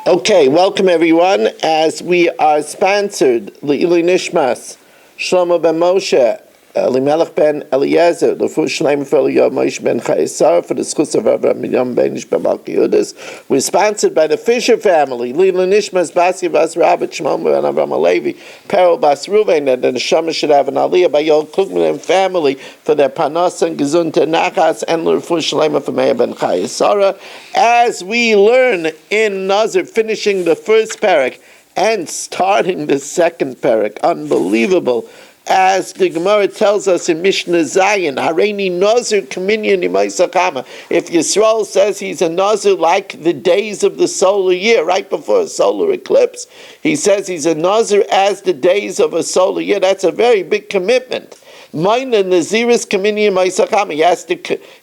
Okay, welcome everyone. As we are sponsored, Le'ili Nishmas, Shlomo ben Moshe, Elimelech ben Eliezer, Lefu Shleim for Yomis ben Chayesar, for the schus of Avraham Miriam ben Ish ben Malki Yudis. We're sponsored by the Fisher family, Le'ili Nishmas, Basi Bas Rabbi, Shlomo ben Avraham Alevi, Peril Bas Ruvain, and the Neshama should have an aliyah by Yol Klugman and family for their panos and gezunta nachas, and Lefu Shleim for Meir ben Chayesar. As we learn in Nazir, finishing the first parak and starting the second parak, unbelievable. As the Gemara tells us in Mishna Zayin, Hareini Nazir Kaminyan Imaisakama. If Yisrael says he's a Nazir like the days of the solar year, right before a solar eclipse, he says he's a Nazir as the days of a solar year. That's a very big commitment. Mina Naziris Kaminyan Imaisakama. He has to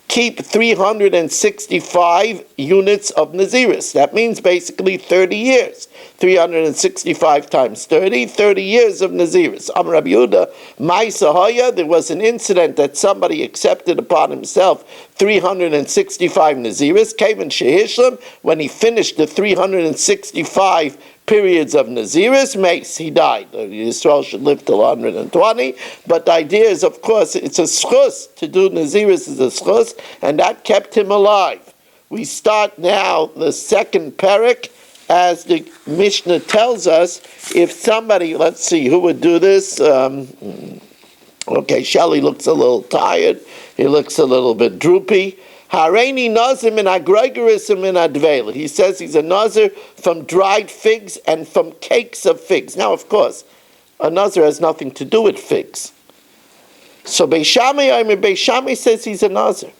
keep 365 units of Naziris. That means basically 30 years. 365 times 30 years of Naziris. Amar Rabbi Yehuda, Ma'isa Haya, there was an incident that somebody accepted upon himself 365 Naziris. Kavan Shehishlam, when he finished the 365 periods of Naziris, Mace, he died. Yisrael should live till 120, but the idea is, of course, it's a schus. To do Naziris is a schus, and that kept him alive. We start now the second parak, as the Mishna tells us, if somebody, let's see, who would do this? Okay, Shelley looks a little tired. He looks a little bit droopy. Hareini Nazir min agregoris min advel. He says he's a Nazir from dried figs and from cakes of figs. Now, of course, a Nazir has nothing to do with figs. So Beis Shammai says he's a Nazir.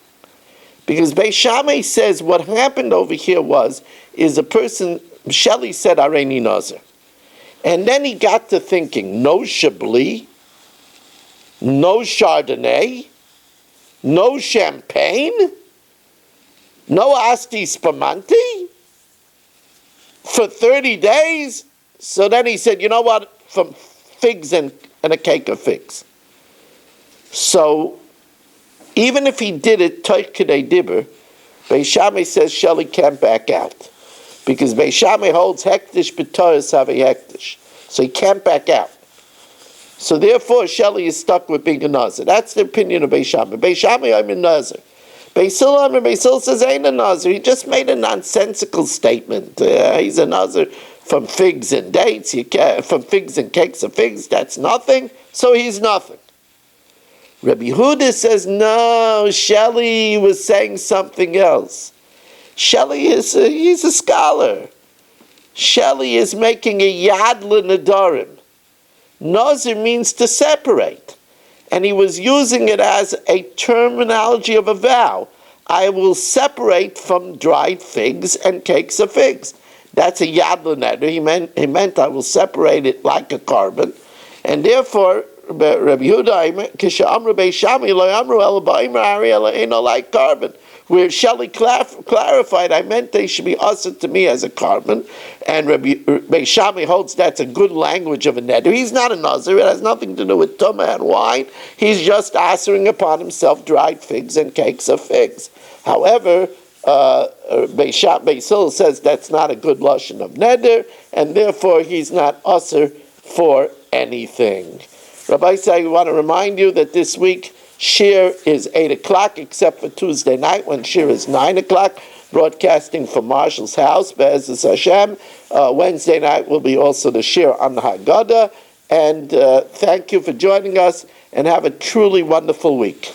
Because Beis Shammai says what happened over here is a person, Shelley said Hareini Nazir. And then he got to thinking, no Chablis, no Chardonnay, no champagne, no Asti Spumante for 30 days. So then he said, you know what, from figs and a cake of figs. So even if he did it, Toich Kedei Dibber, Beis Shammai says Shelley can't back out. Because Beis Shammai holds hektish b'toras have a hektish. So he can't back out. So therefore, Shelley is stuck with being a Nazir. That's the opinion of Beis Shammai. Beis Shammai, I'm a Nazir. Beis Hillel says, ain't a Nazir. He just made a nonsensical statement. He's a Nazir from figs and dates, from figs and cakes of figs. That's nothing. So he's nothing. Rabbi Yehuda says, no, Shelley was saying something else. Shelley he's a scholar. Shelley is making a yad l'nadarim. Nazir means to separate. And he was using it as a terminology of a vow. I will separate from dried figs and cakes of figs. That's a yad l'neder. He meant I will separate it like a carbon. And therefore, Rabbi Yehuda, Kisha Amru Beis Shammai, Lo Amru Ela Ba'imra Ari Ela Eino like carbon. Where Shelley clarified, I meant they should be usher to me as a carbon, and Rabbi Beis Shammai holds that's a good language of a neder. He's not a Nazir, it has nothing to do with tumah and wine, he's just ushering upon himself dried figs and cakes of figs. However, Beis Hillel says that's not a good lashon of neder, and therefore he's not usher for anything. Rabbi say, we want to remind you that this week, Shir is 8 o'clock, except for Tuesday night when Shir is 9 o'clock, broadcasting from Marshall's house, Be'ezus Hashem. Wednesday night will be also the Shir on the Haggadah. And thank you for joining us, and have a truly wonderful week.